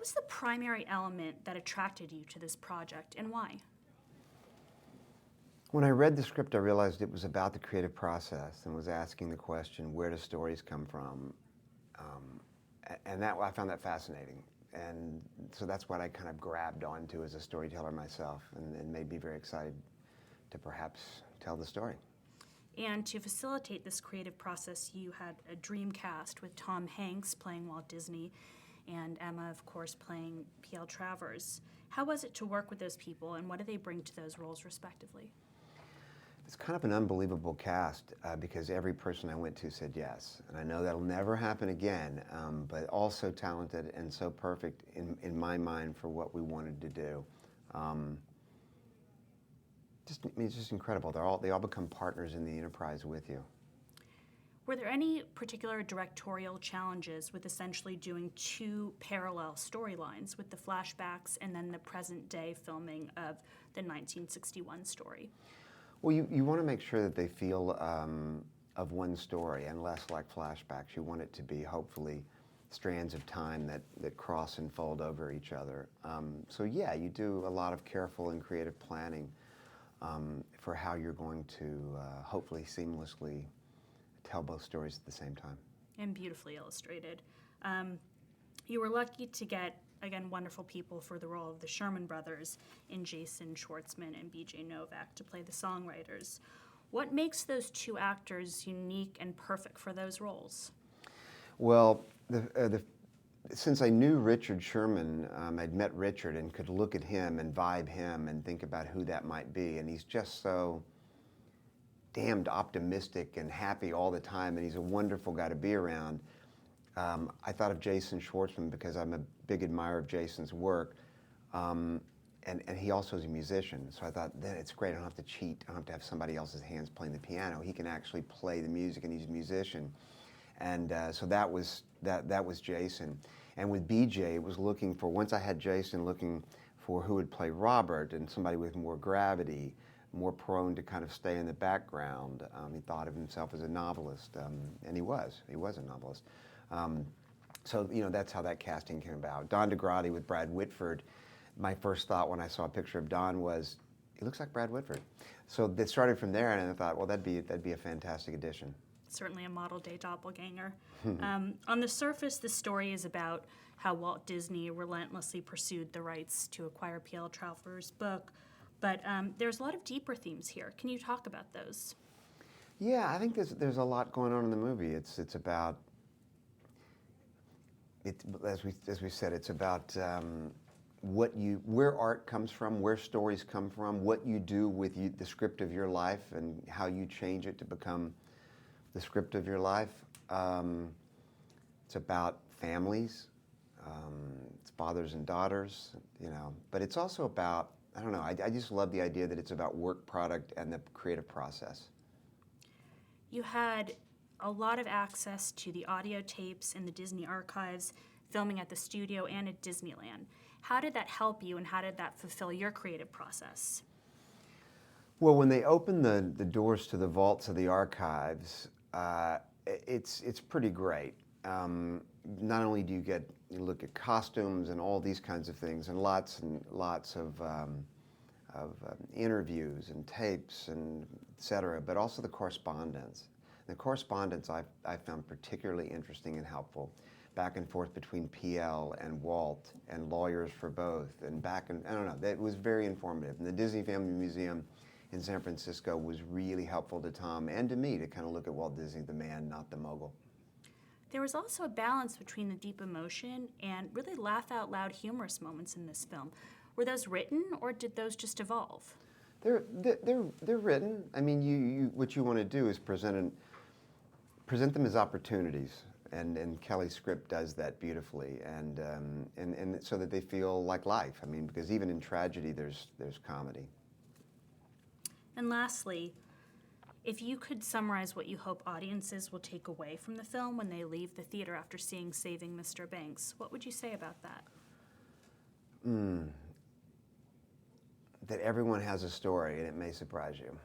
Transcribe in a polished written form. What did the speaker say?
was the primary element that attracted you to this project, and why? When I read the script, I realized it was about the creative process and was asking the question, where do stories come from? And that I found that fascinating. And so that's what I kind of grabbed onto as a storyteller myself, and made me very excited to perhaps tell the story. And to facilitate this creative process, you had a dream cast with Tom Hanks playing Walt Disney and Emma, of course, playing P.L. Travers. How was it to work with those people, and what do they bring to those roles respectively? It's kind of an unbelievable cast because every person I went to said yes. And I know that'll never happen again, but all so talented and so perfect in my mind for what we wanted to do. It's just incredible. They all become partners in the enterprise with you. Were there any particular directorial challenges with essentially doing two parallel storylines with the flashbacks and then the present day filming of the 1961 story? Well, you want to make sure that they feel of one story and less like flashbacks. You want it to be, hopefully, strands of time that cross and fold over each other. So yeah, you do a lot of careful and creative planning for how you're going to hopefully seamlessly tell both stories at the same time. And beautifully illustrated. You were lucky to get, again, wonderful people for the role of the Sherman brothers in Jason Schwartzman and B.J. Novak to play the songwriters. What makes those two actors unique and perfect for those roles? Well, since I knew Richard Sherman, I'd met Richard and could look at him and vibe him and think about who that might be. And he's just so damned optimistic and happy all the time, and he's a wonderful guy to be around. I thought of Jason Schwartzman because I'm a big admirer of Jason's work, and he also is a musician. So I thought, then it's great. I don't have to cheat. I don't have to have somebody else's hands playing the piano. He can actually play the music, and he's a musician. And so that was Jason. And with BJ, it was looking for, once I had Jason, looking for who would play Robert, and somebody with more gravity, more prone to kind of stay in the background. He thought of himself as a novelist, and he was a novelist. So, that's how that casting came about. Don DeGrady with Brad Whitford, my first thought when I saw a picture of Don was, he looks like Brad Whitford. So that started from there, and I thought, well, that'd be a fantastic addition. Certainly a model-day doppelganger. On the surface, the story is about how Walt Disney relentlessly pursued the rights to acquire P.L. Travers' book, but there's a lot of deeper themes here. Can you talk about those? Yeah, I think there's a lot going on in the movie. It's about, as we said, it's about where art comes from, where stories come from, what you do with the script of your life, and how you change it to become the script of your life. It's about families, it's fathers and daughters, but it's also about, I don't know, I just love the idea that it's about work product and the creative process. You had a lot of access to the audio tapes in the Disney archives, filming at the studio and at Disneyland. How did that help you, and how did that fulfill your creative process? Well, when they open the doors to the vaults of the archives, it's pretty great. Not only do you look at costumes and all these kinds of things, and lots of interviews and tapes and et cetera, but also the correspondence. The correspondence I found particularly interesting and helpful, back and forth between PL and Walt and lawyers for both, and I don't know, that was very informative. And the Disney Family Museum in San Francisco was really helpful to Tom and to me to kind of look at Walt Disney, the man, not the mogul. There was also a balance between the deep emotion and really laugh-out-loud humorous moments in this film. Were those written, or did those just evolve? They're written. I mean, what you want to do is present them as opportunities, and Kelly's script does that beautifully, and so that they feel like life. I mean, because even in tragedy, there's comedy. And lastly, if you could summarize what you hope audiences will take away from the film when they leave the theater after seeing Saving Mr. Banks, what would you say about that? That everyone has a story, and it may surprise you.